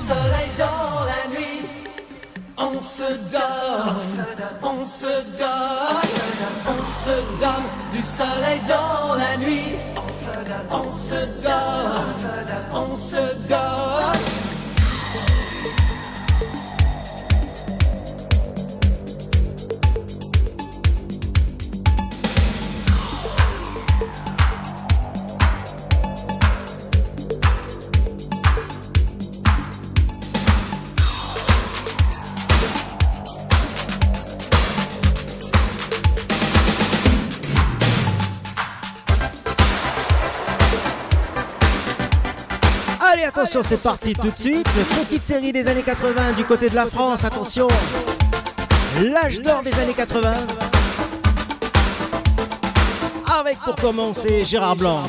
soleil dans la nuit. On se donne, on se donne, on se donne du soleil dans la nuit. On se donne, on se donne. Allez, attention, c'est parti tout de suite. Petite série des années 80 du côté de la France. Attention, l'âge d'or des années 80. Avec pour commencer Gérard Blanc.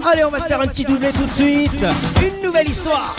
Allez, on va se faire un petit doublé tout de suite. Une nouvelle histoire.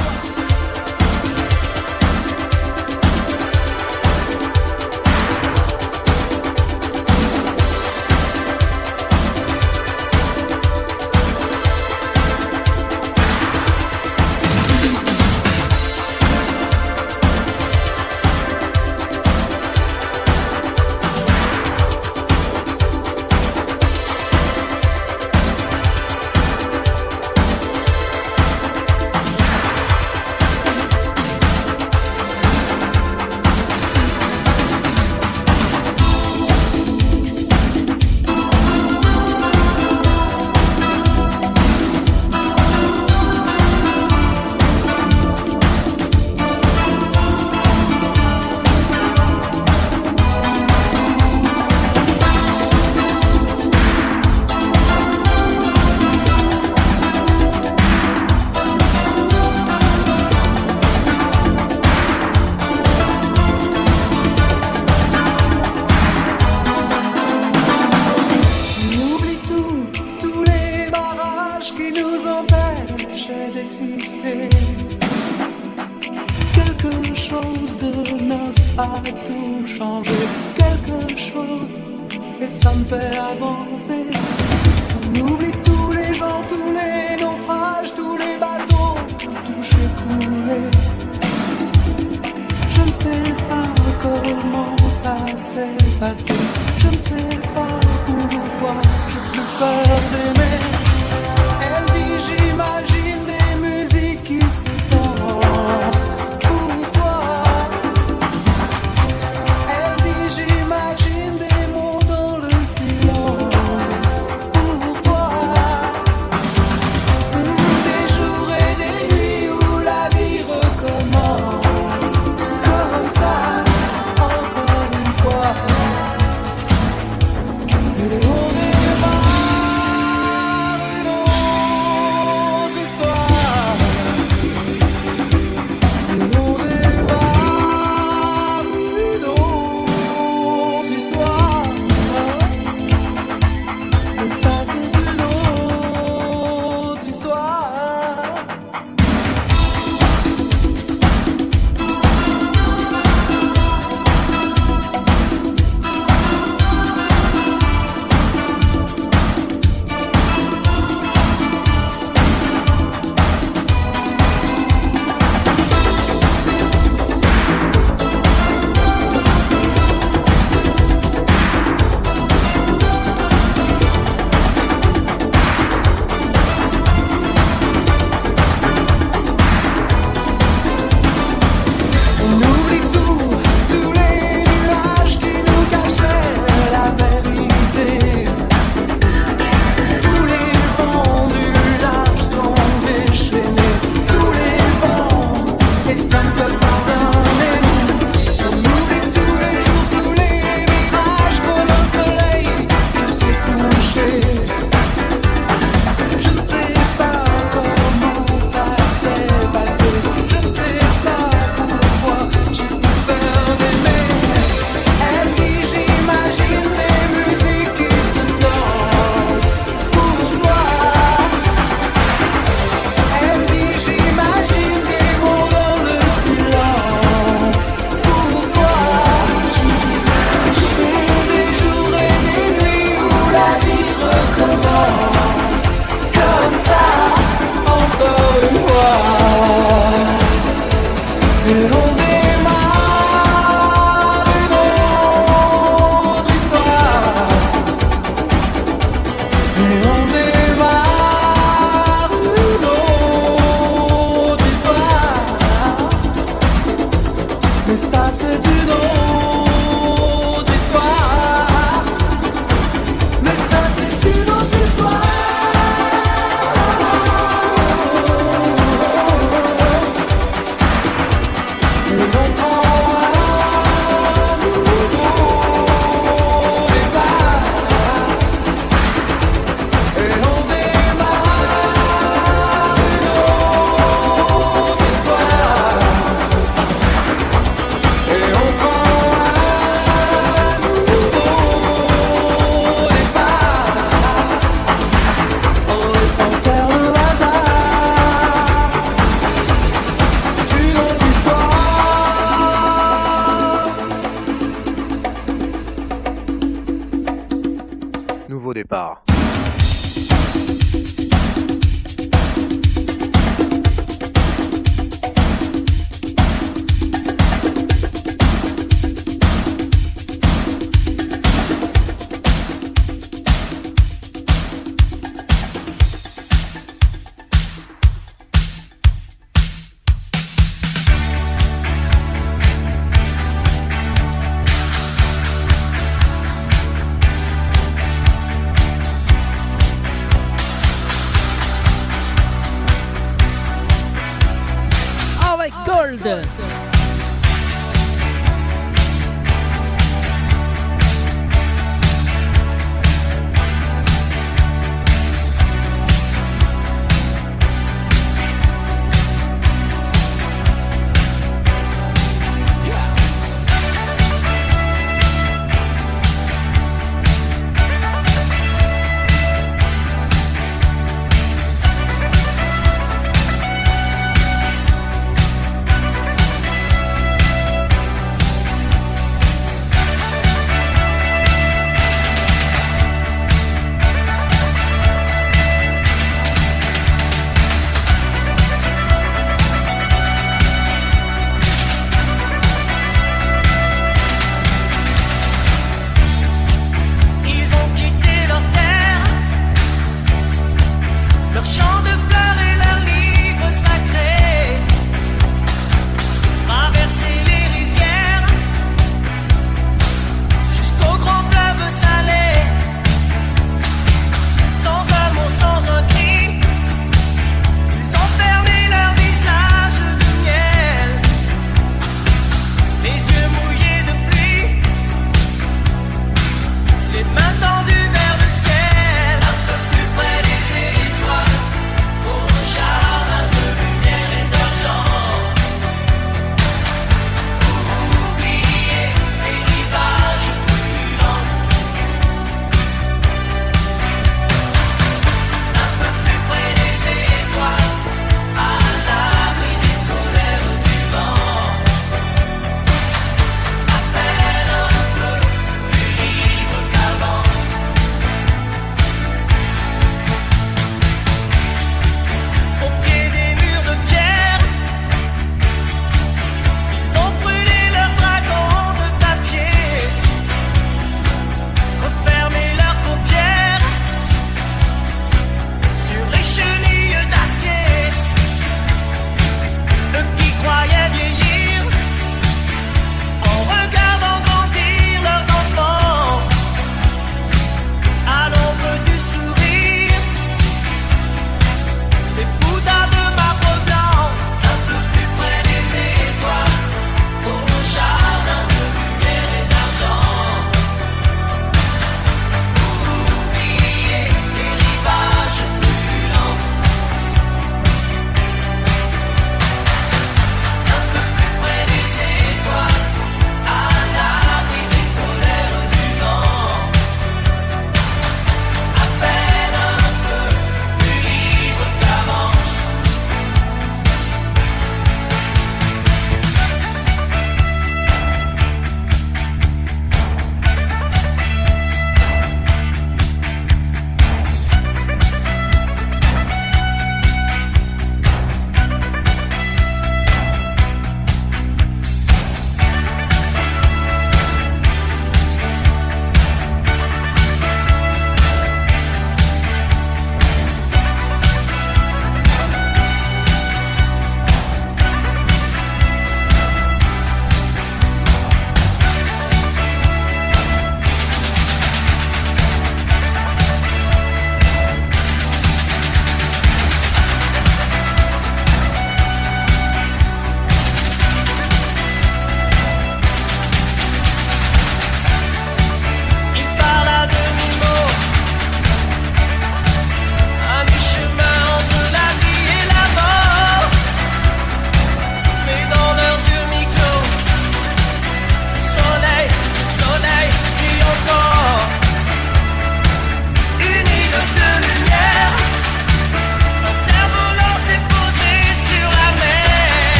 Gold.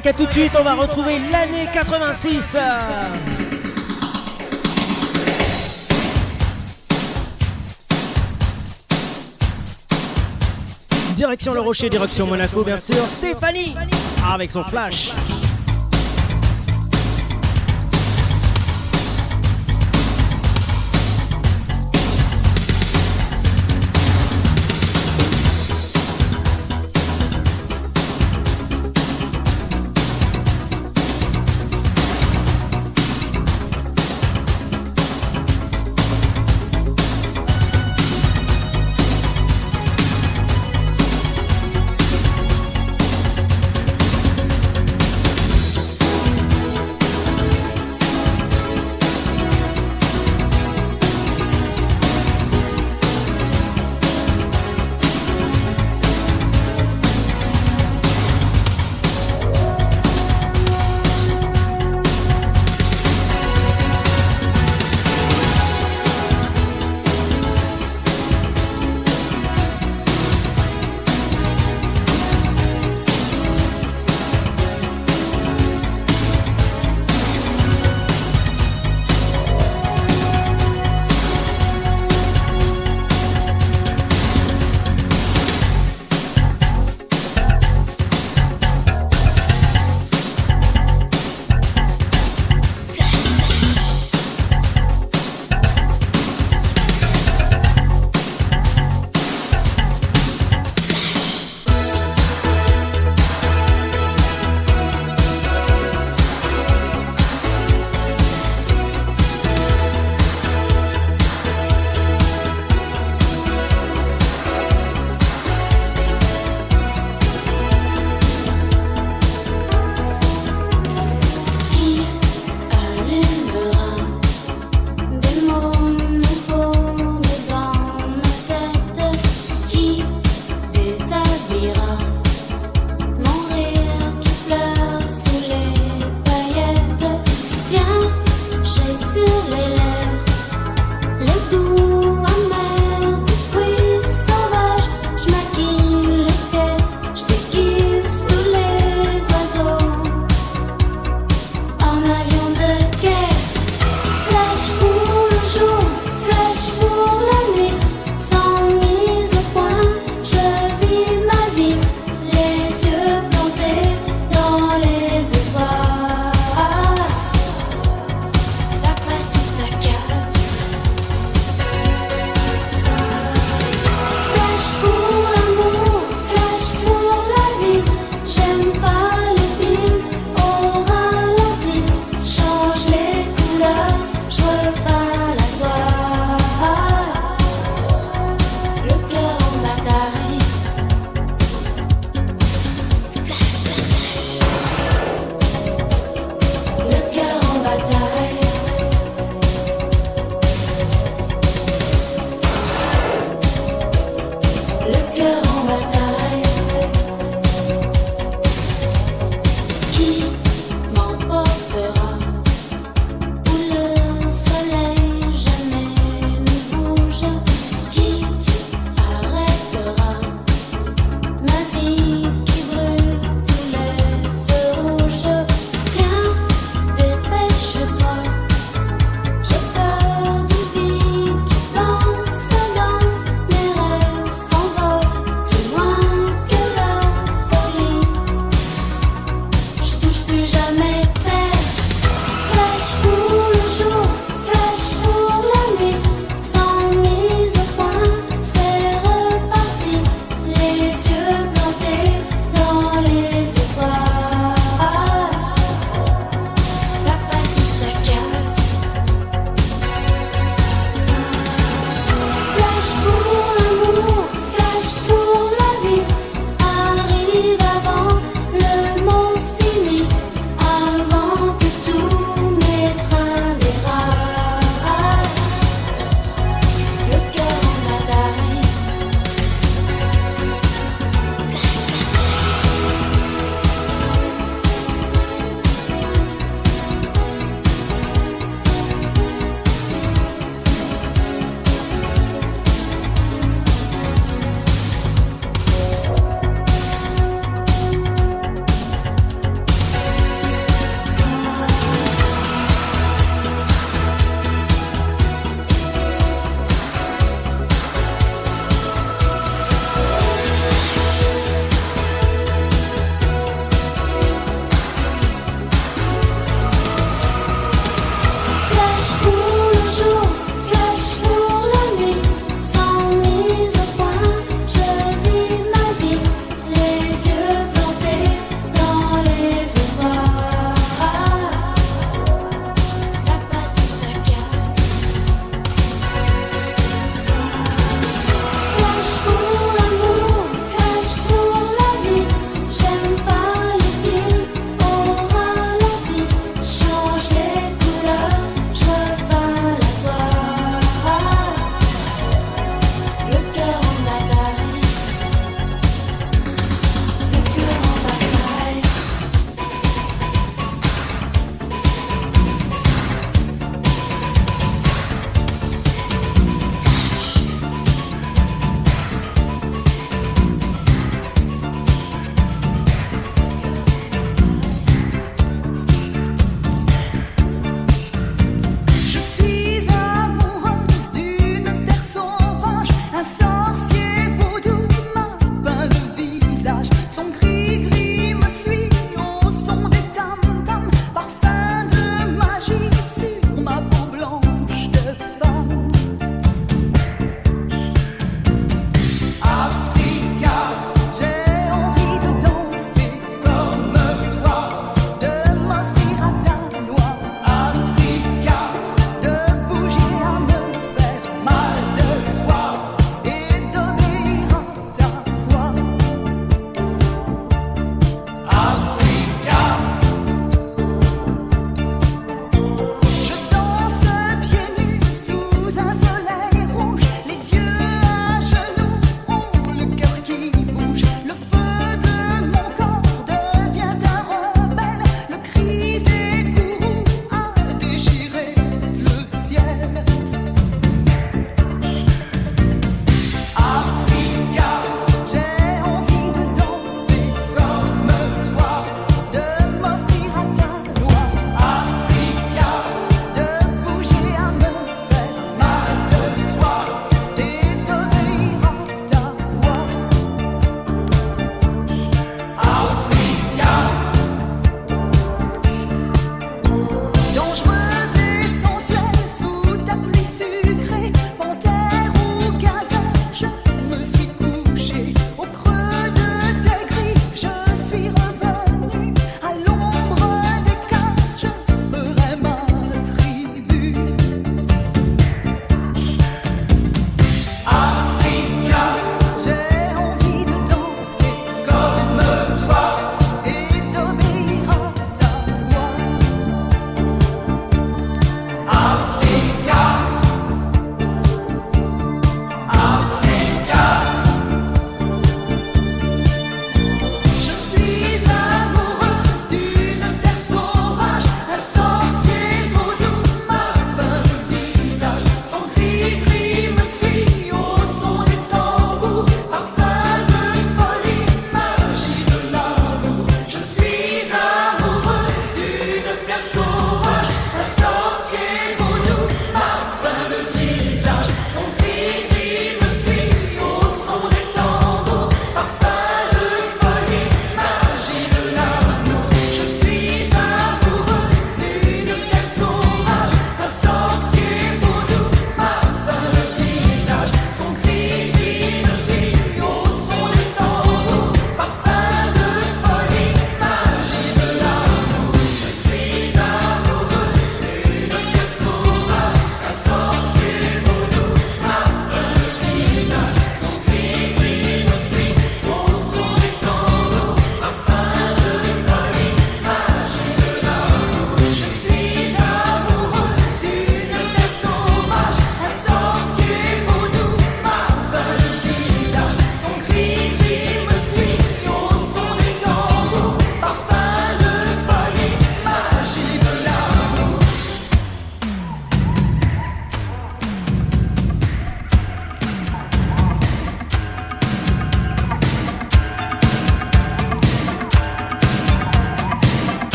84 tout de suite, on va retrouver l'année 86. Direction Le Rocher, direction Monaco, bien sûr. Stéphanie avec son flash.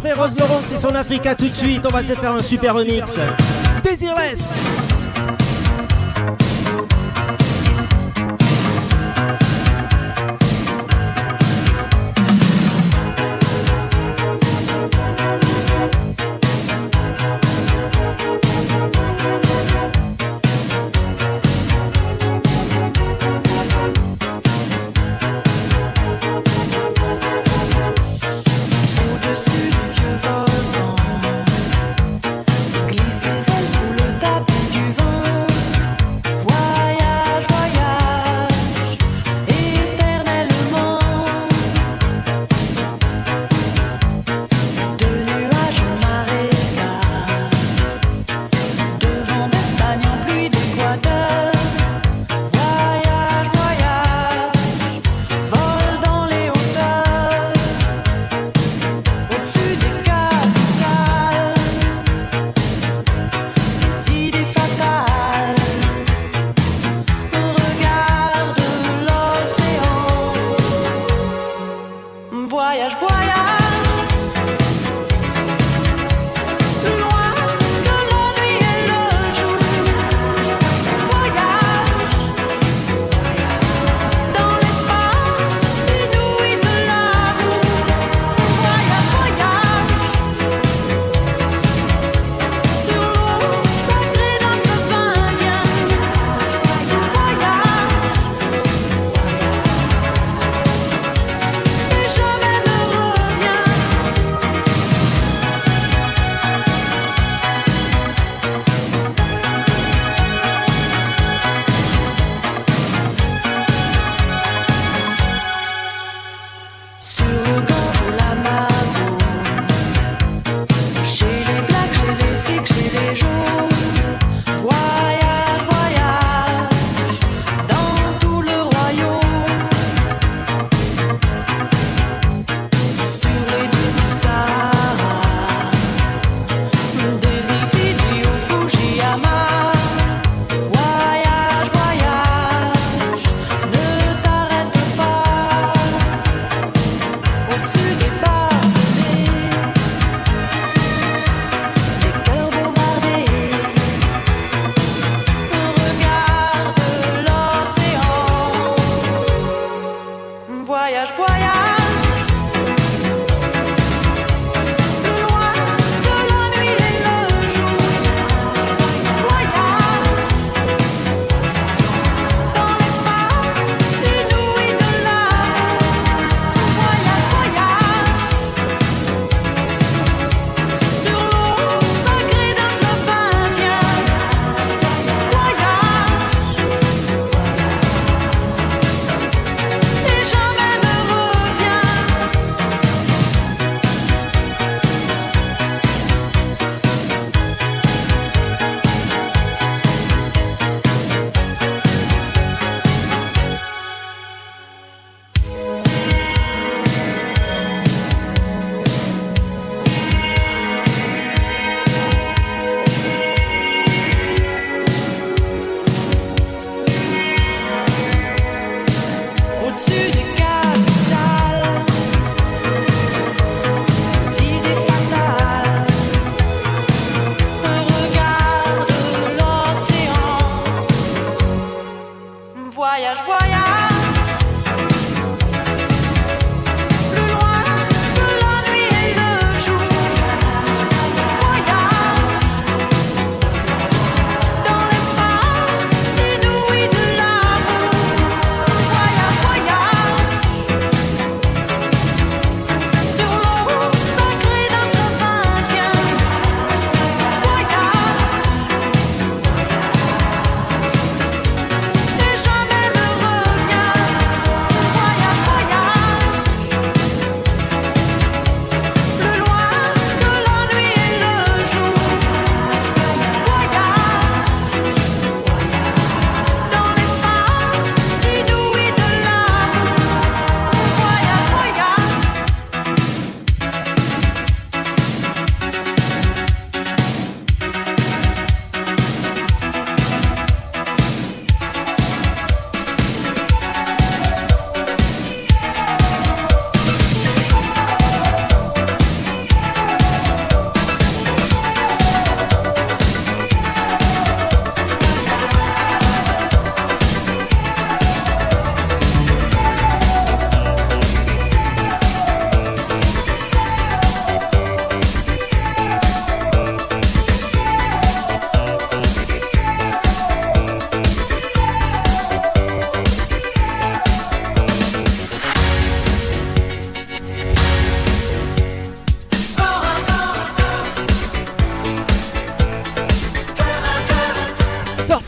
Hervé Rose Laurent, c'est son Africa tout de suite. On va se faire un super remix. Désirless. Glisse tes ailes sous le tapis du vent.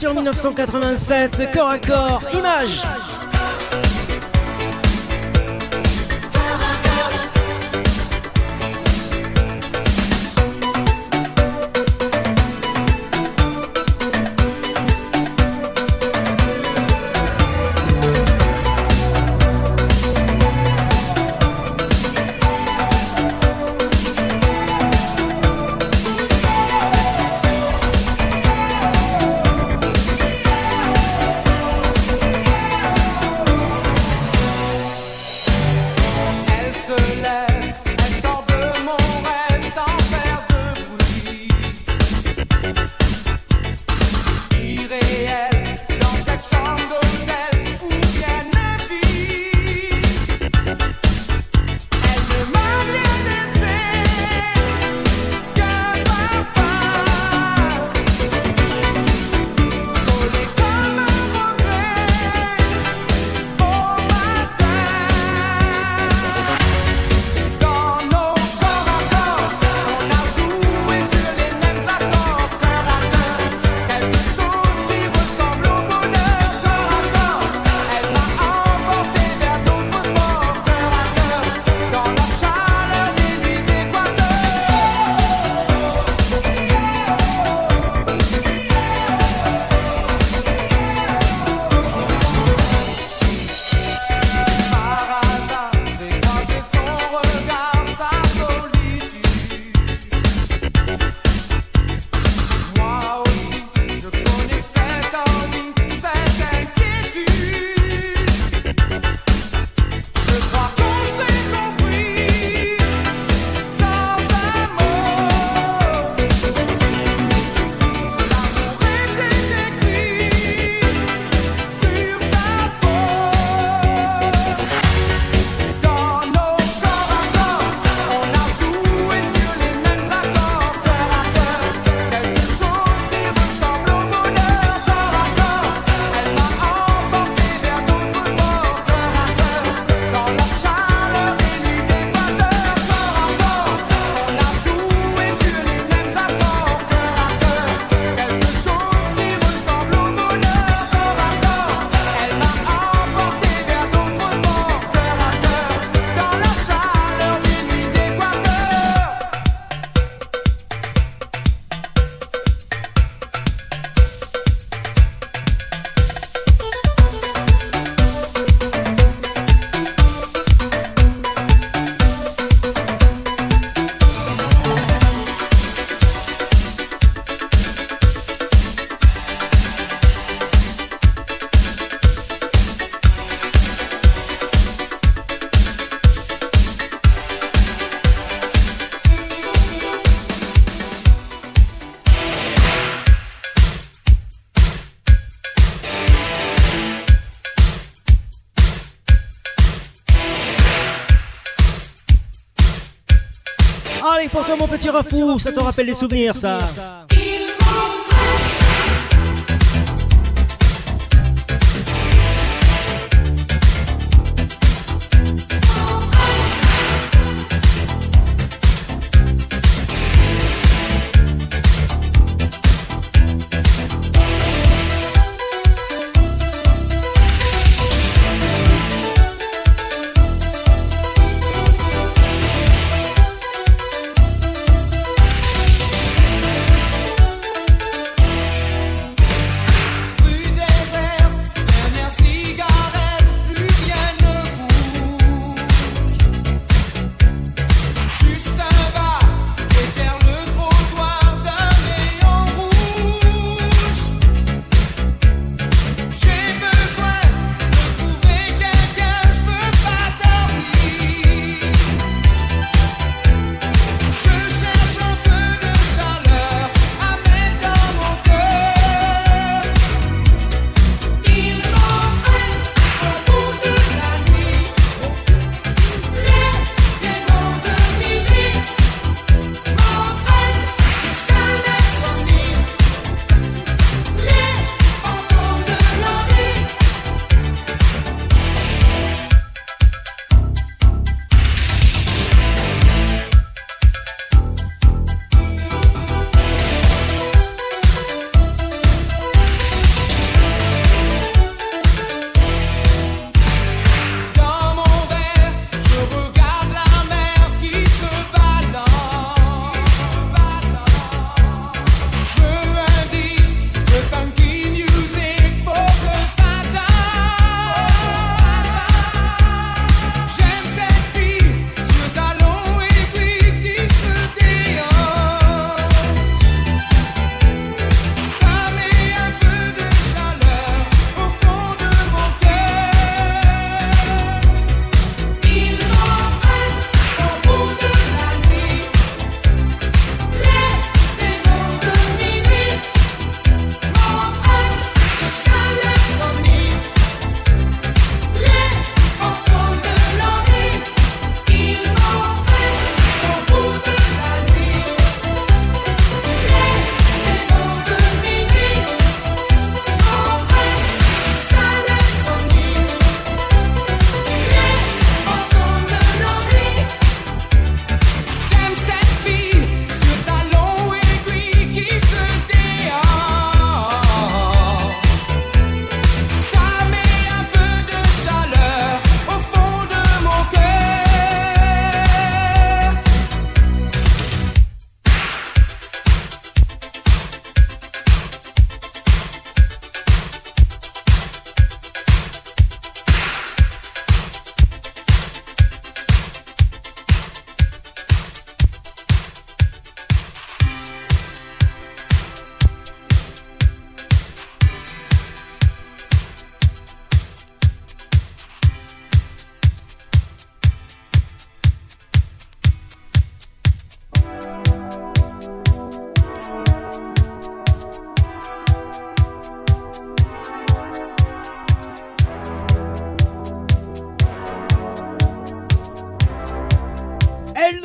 sorti en 1987, corps à corps, Image. Allez, pour toi mon petit Rafou, ça te rappelle des souvenirs ça.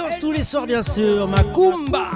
danse tous les soirs bien sûr, Macumba.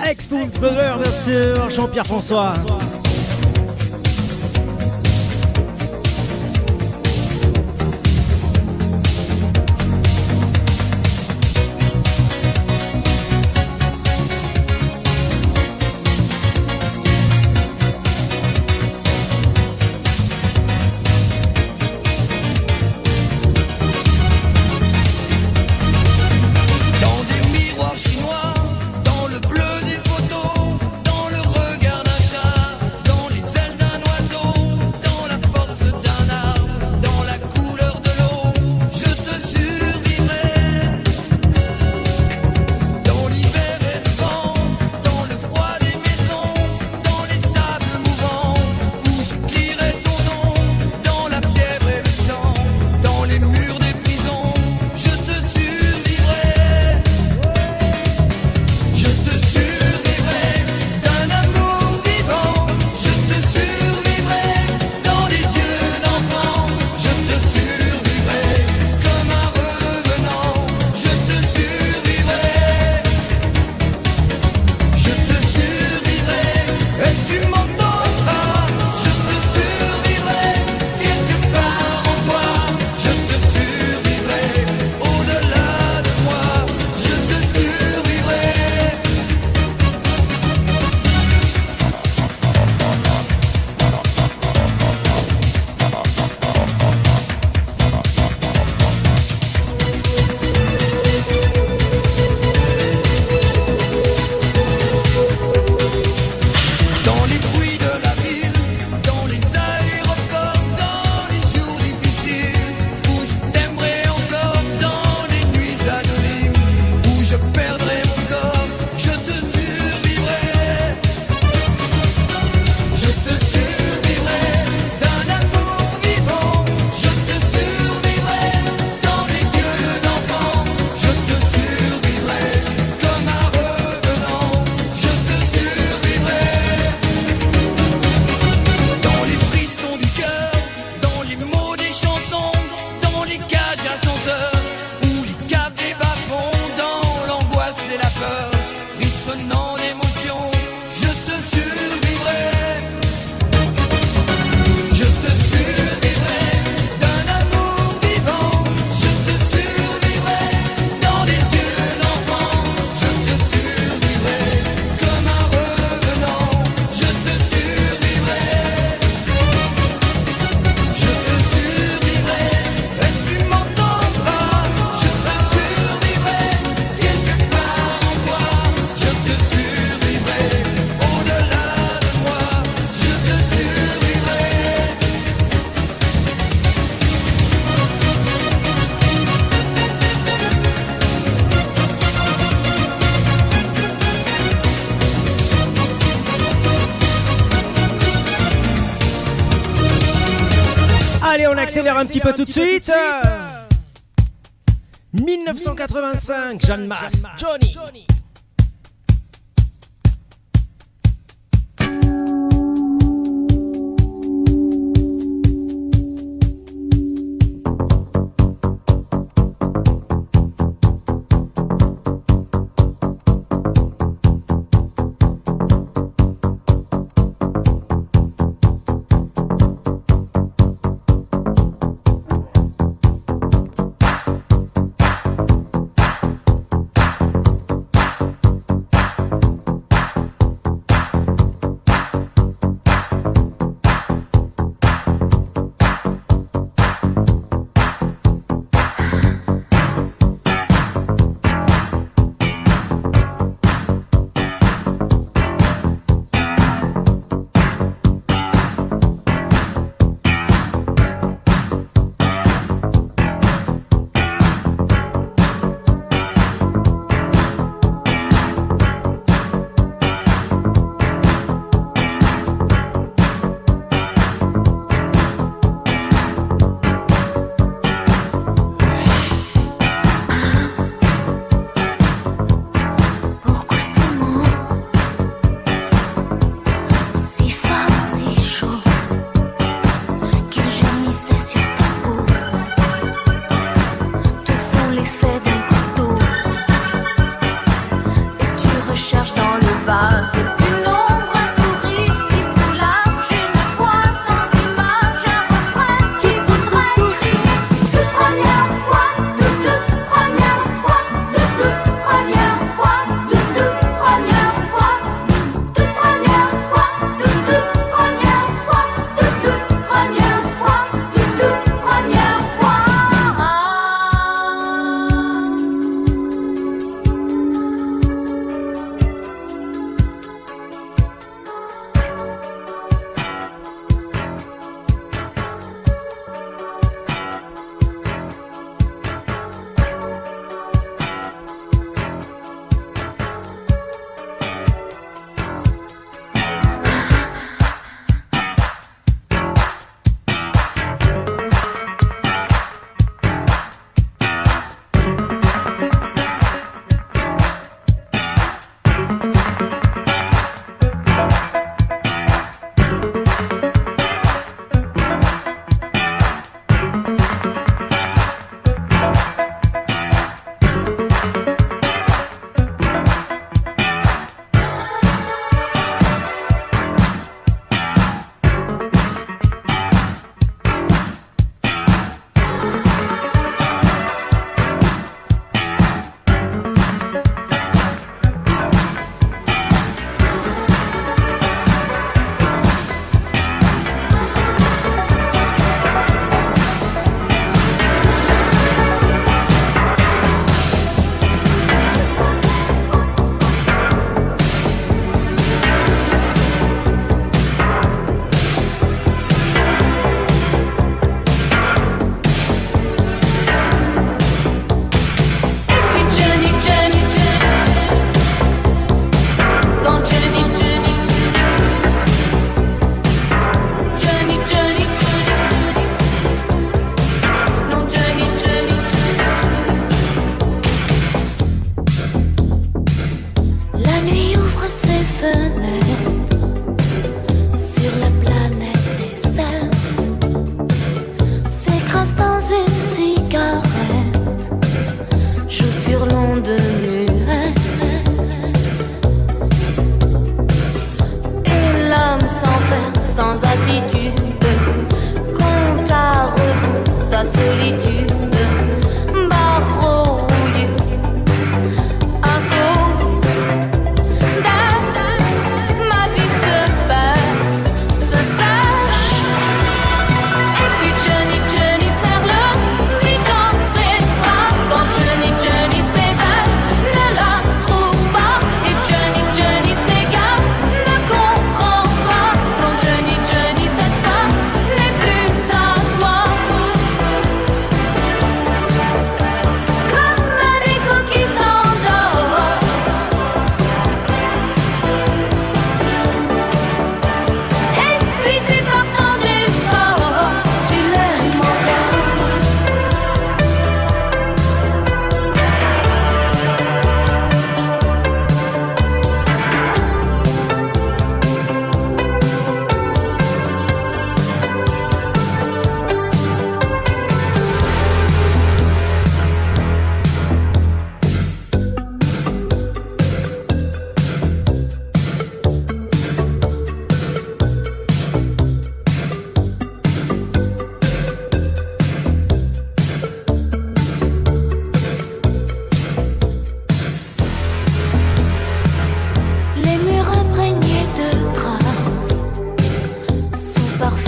Ex-footballeur, bien sûr, Jean-Pierre François. Allez, on accélère un petit peu tout de suite. 1985, Jeanne Masse, Johnny.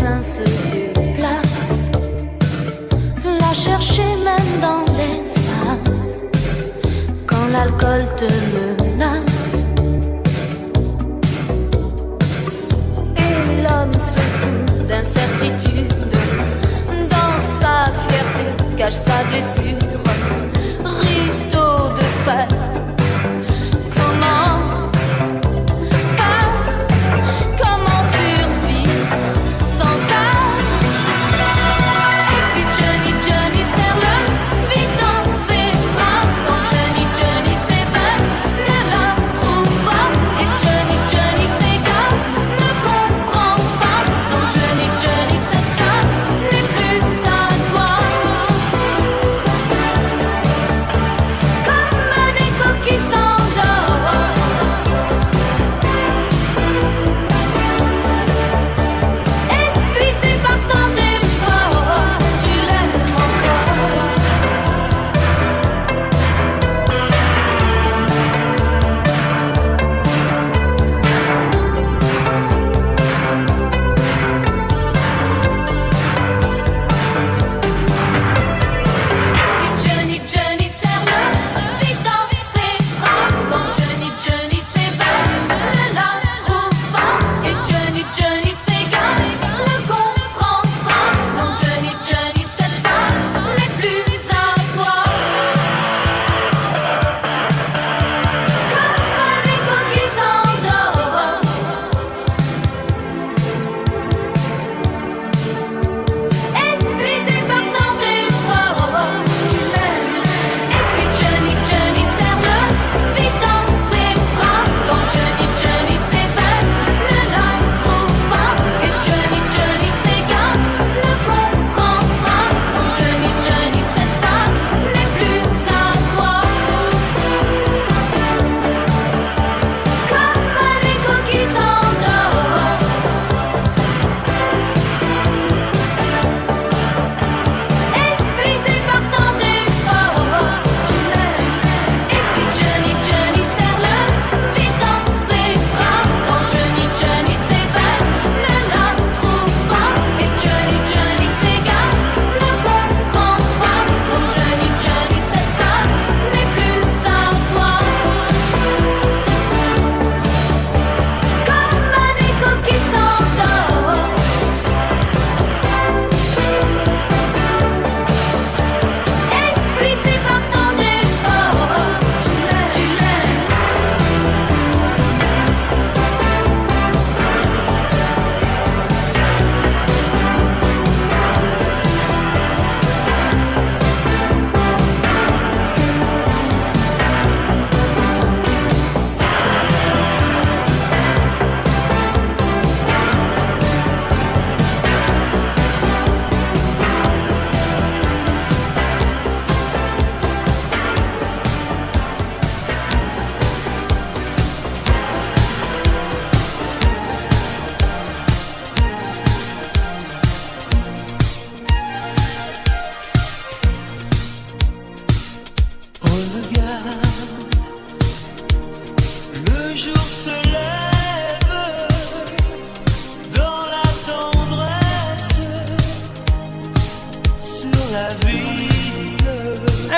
main se déplace, la chercher même dans l'espace, quand l'alcool te menace. Et l'homme se fout d'incertitude, dans sa fierté cache sa blessure, rideau de fer.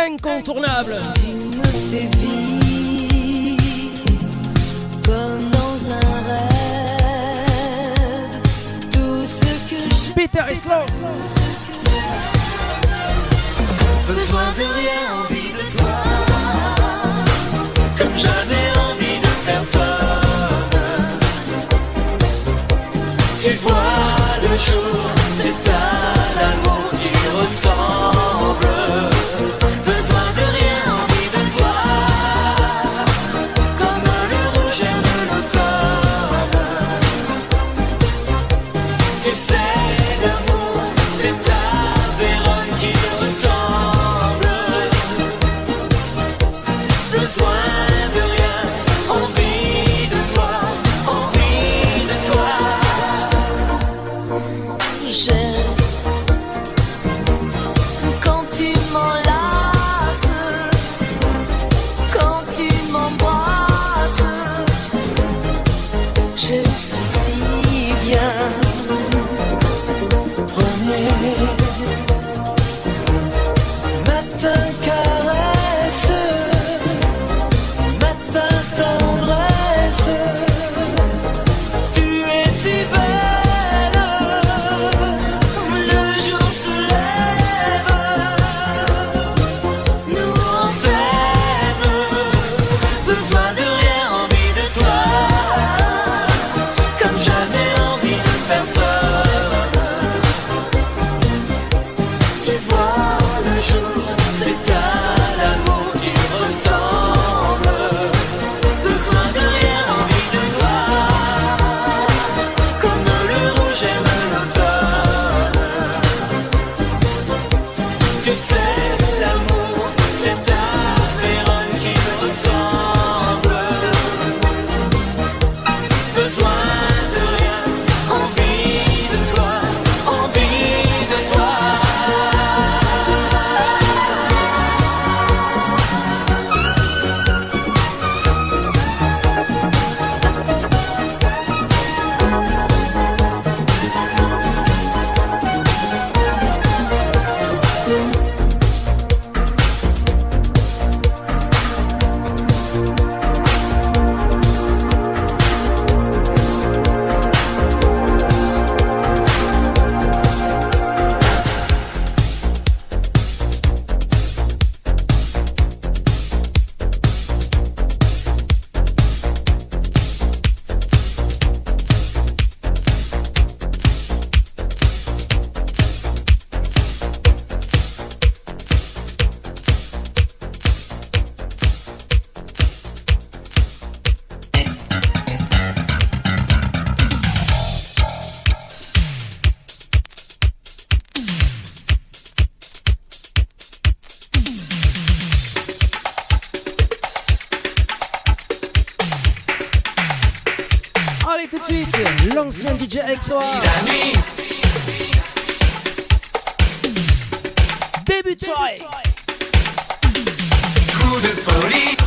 Incontournable. Tu me fais vivre comme dans un rêve. Tout ce que j'ai Peter et Slow. Besoin de rien, envie de toi, comme jamais envie de personne. Tu vois le jour, c'est à l'amour qui ressemble. Besoin de rien, envie de toi, comme le rouge air de l'automne. Tu sais, l'amour, c'est ta Vérone qui ressemble. Besoin de rien, envie de toi, envie de toi. j'aime quand tu m'enlaces, quand tu m'embrasses. Je suis si bien l'ancien DJ Exoa. Début de soirée. Coup de folie.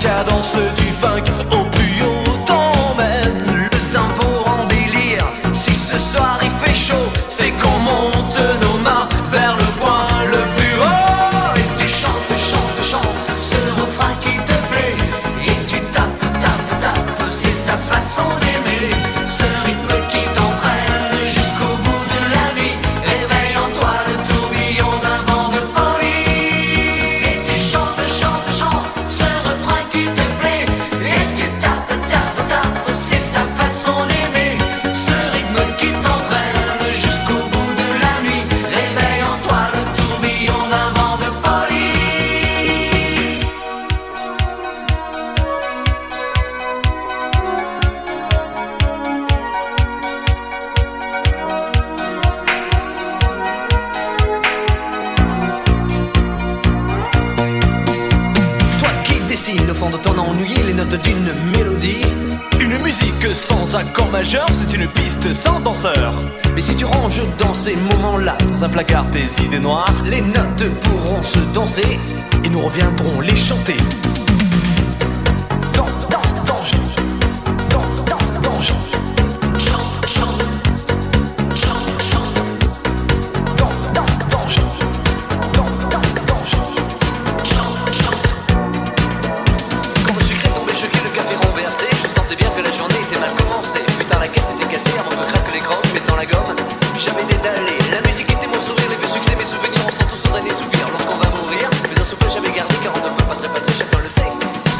cadence du funk au plus haut t'emmène. Le tempo en délire, si ce soir il fait chaud, c'est qu'on monte nos mains vers le point le plus haut. Et tu chantes, chantes, chantes ce refrain qui te plaît. Et tu tapes, tapes, tapes, c'est ta façon d'aimer. Ce rythme qui t'entraîne jusqu'au bout de la nuit. Réveille en toi le tourbillon d'un vent de folie. Et tu chantes, chantes, chantes ce refrain qui te plaît. Et tu tapes, tapes, tapes, c'est ta façon d'aimer. Ce rythme qui t'entraîne jusqu'au bout de la nuit. Réveille en toi le tourbillon d'un vent de folie. Toi qui dessines au fond de ton ennui les notes d'une mélodie. Une musique sans accord majeur, c'est une piste sans danseur. Mais si tu ranges dans ces moments-là, dans un placard tes idées noires, les notes pourront se danser et nous reviendrons les chanter. Danse, danse, chante, chante, chante, chante, danse, chante, chante. Quand le sucre est tombé, choqué, le café renversé, je sentais bien que la journée était mal commencée. Putain, la caisse était cassée avant que craque les crocs, mettant la gomme. J'avais dédalé, la musique était mon sourire, les vieux succès, mes souvenirs entrant tous au dernier soupir. Lorsqu'on va mourir, mais un souffle j'avais gardé car on ne peut pas trépasser, chacun le sait.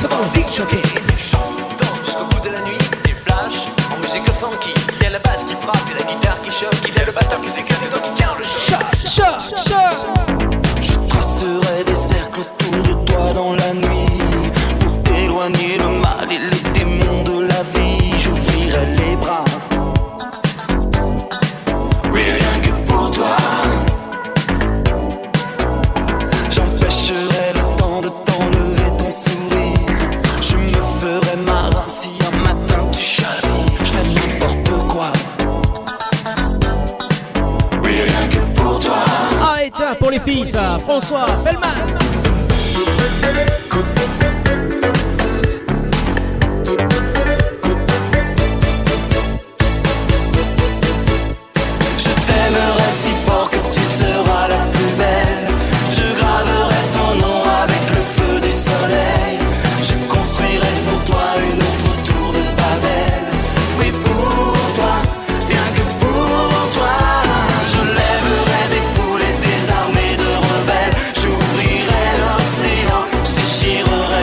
Ça va, on dit choqué. Jusqu'au bout de la nuit, des flashs en musique funky. Il y a la basse qui frappe et la guitare qui choque. Il y a le batteur qui s'éclate et toi qui tiens le choc. Je tracerai des cercles autour de toi dans la nuit pour t'éloigner le mal et les démons de la vie. J'ouvrirai les bras, oui, rien que pour toi. J'empêcherai le temps de t'enlever ton sourire. Je me ferai marin si un matin tu chavis. Je fais n'importe quoi, oui, rien que pour toi. Allez, tiens, pour les filles, ça, François Fellman. Je t'aimerai si fort que tu seras la plus belle. Je graverai ton nom avec le feu du soleil. Je construirai pour toi une autre tour de Babel. Oui, pour toi, rien que pour toi. Je lèverai des foules et des armées de rebelles. J'ouvrirai l'océan, je déchirerai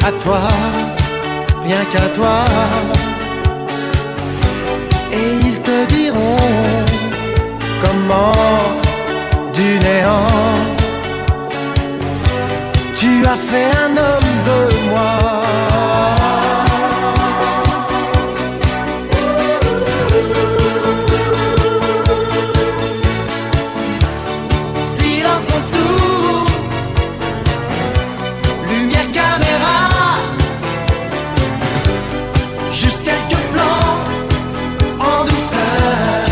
à toi, rien qu'à toi. Et ils te diront comment du néant tu as fait un homme de moi. Silence autour, lumière caméra, juste quelques plans en douceur,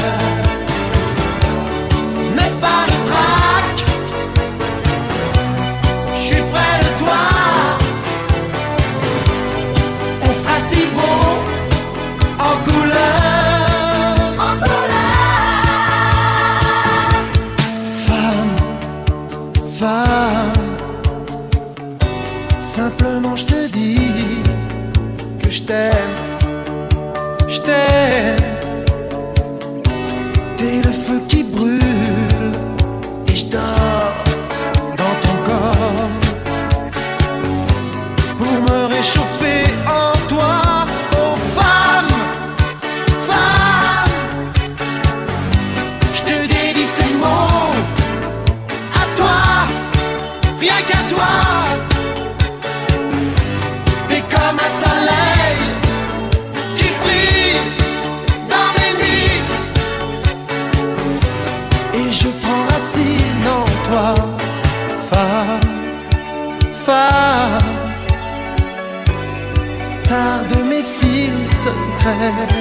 mais pas de trac. Je suis près de toi, on sera si beau en couleur, en couleur. Femme, femme, simplement je te dis que je t'aime, je t'aime. T'es le feu qui brûle et je dors dans ton corps pour me réchauffer en toi. Oh femme, femme, je te dédie ces mots à toi, rien qu'à toi. T'es comme un soleil qui brille dans mes nuits, et je prends racine en toi. Femme, femme, star de mes films secrets.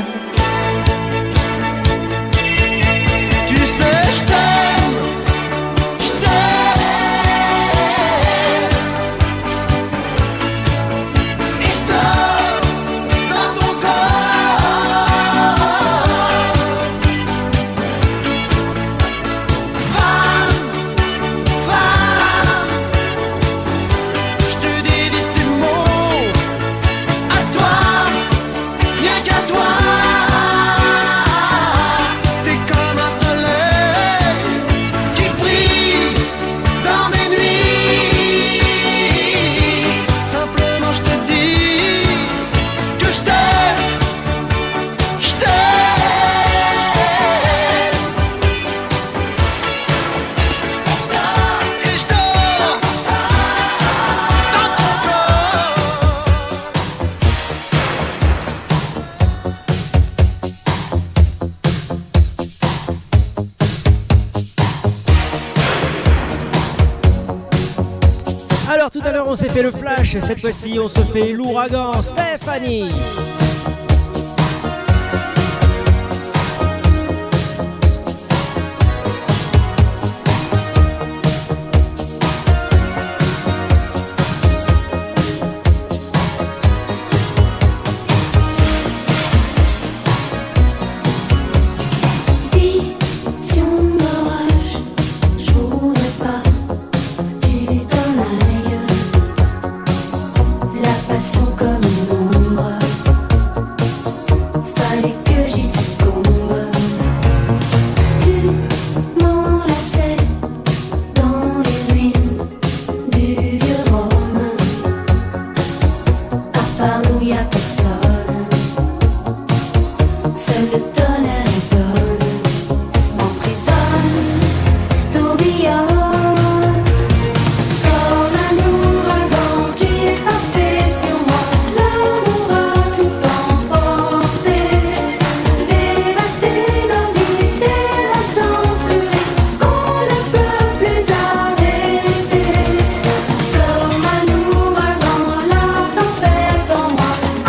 Tu sais, je t'aime, je t'aime, et je dors dans ton corps. Femme, femme, je te dédie ces mots à toi, rien qu'à toi. T'es comme un soleil qui brille dans mes nuits. Simplement je te dis que je t'aime, je t'aime, et je dors dans ton corps. Alors tout à l'heure on s'est fait le flash, cette fois-ci on se fait l'ouragan. Stéphanie. Vie sur l'orage, je voudrais pas que tu t'en ailles. La passion comme une ombre, fallait que j'y succombe. Tu m'enlaçais dans les ruines du vieux Rome. À part nous y a personne, seul le tonnerre résonne, m'emprisonne, tourbillonne, comme un ouragan qui est passé sur moi. L'amour a tout emporté, dévasté nos vies, terrasses enfouies qu'on ne peut plus arrêter. Comme un ouragan, la tempête en moi a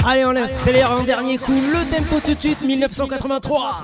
Allez, on accélère un dernier coup. Le tempo tout de suite, 1983.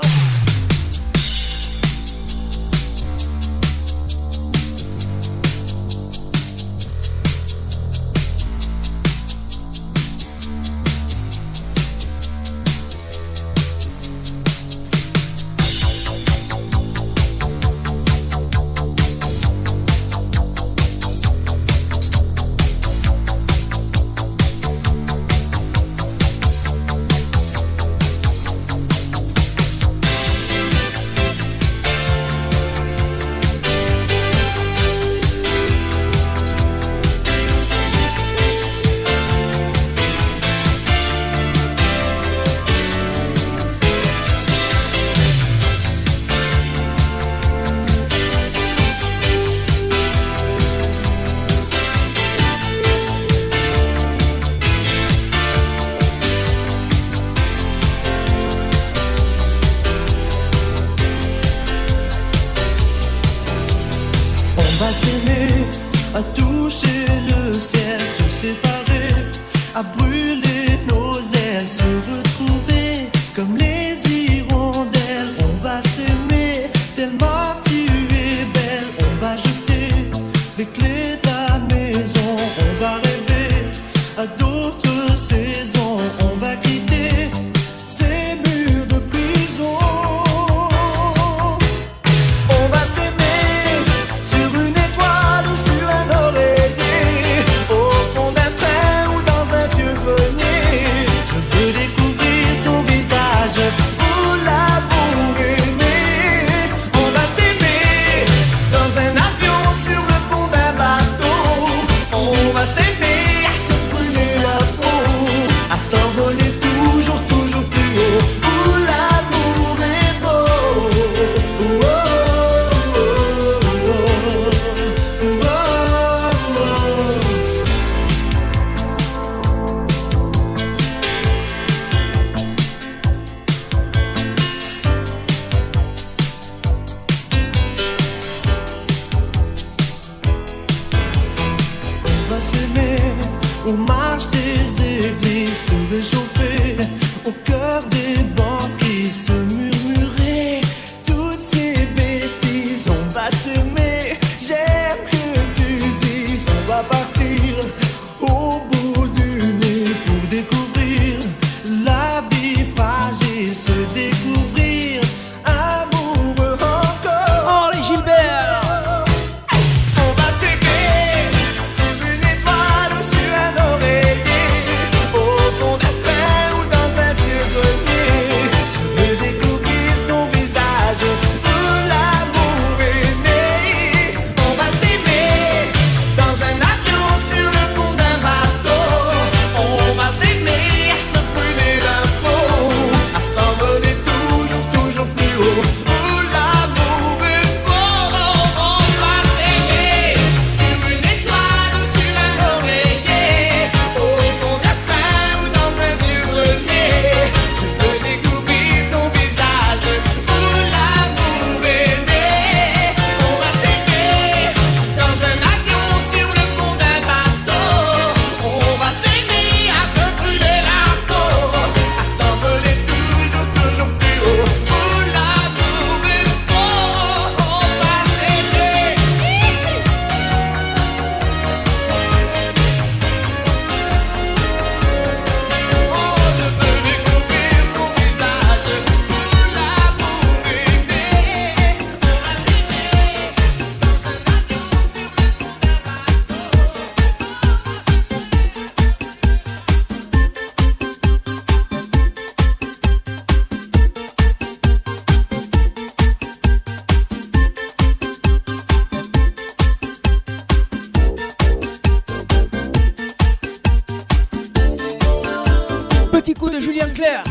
Coup de Julien Clerc.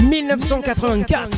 « 1984 ».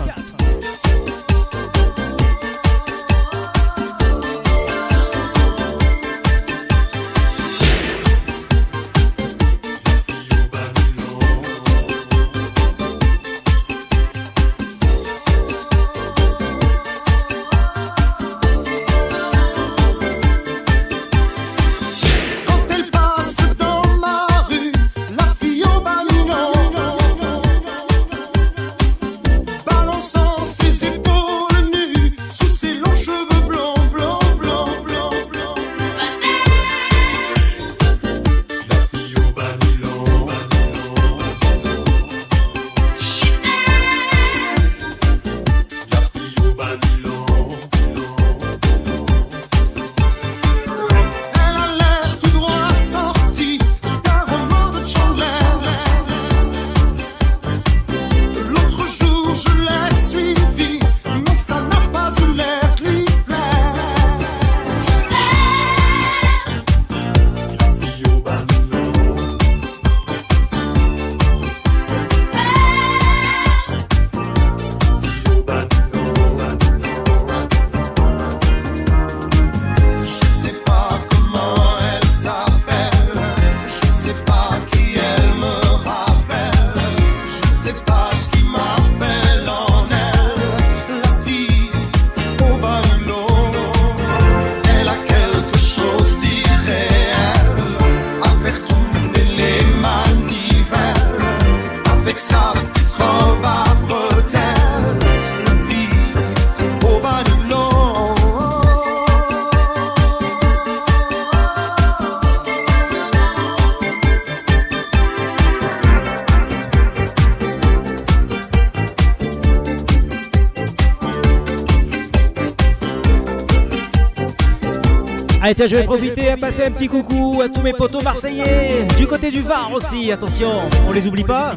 Allez tiens, je vais profiter à passer un petit coucou à tous mes potos marseillais, du côté du Var aussi, attention, on les oublie pas.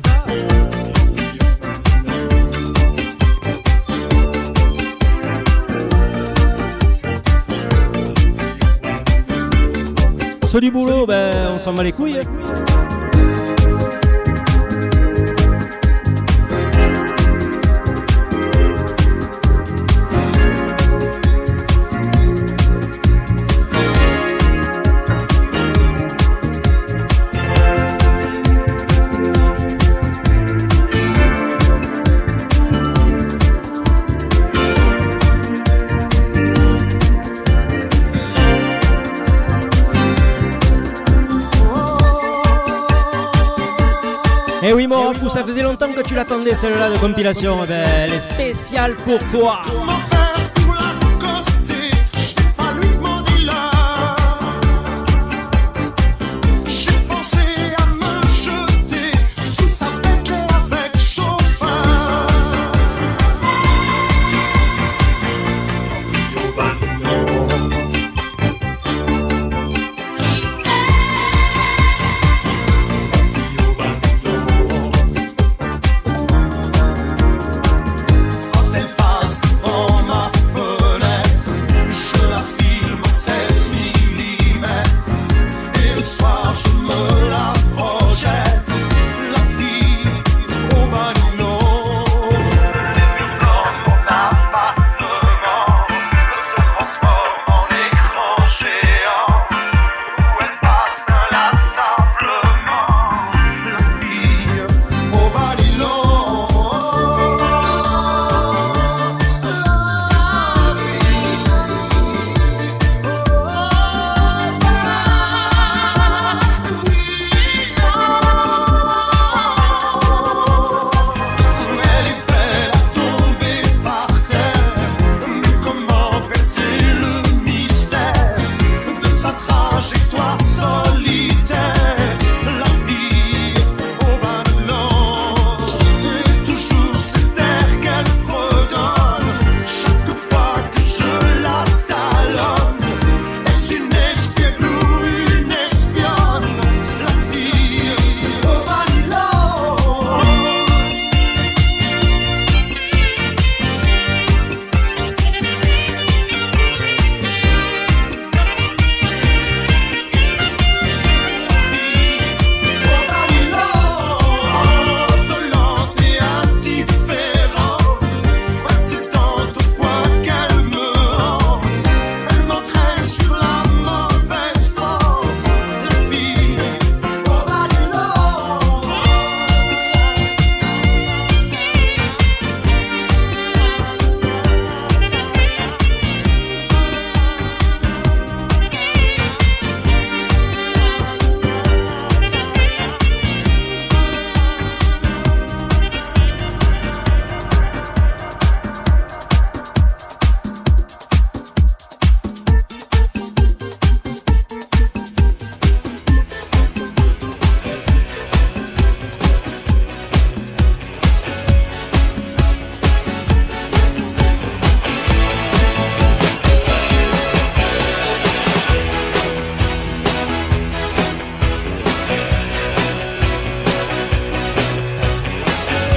Ceux du boulot, ben on s'en bat les couilles. Eh oui mon Rapou, ça faisait longtemps que tu l'attendais celle-là de compilation, eh ben, elle est spéciale pour toi.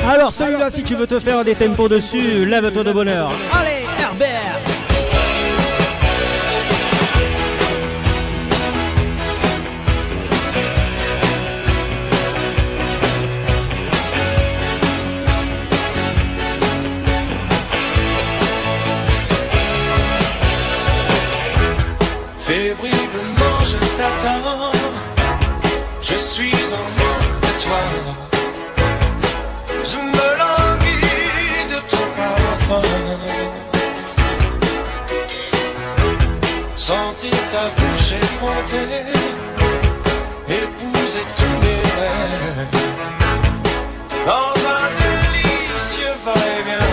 Alors celui-là, si tu veux te faire des tempos dessus, lève-toi de bonheur. Allez, Herbert. Fébrilement je t'attends, je suis en manque de toi. Je me languis de ton parfum, sentir ta bouche effrontée, épouser tous mes rêves, dans un délicieux va-et-vient.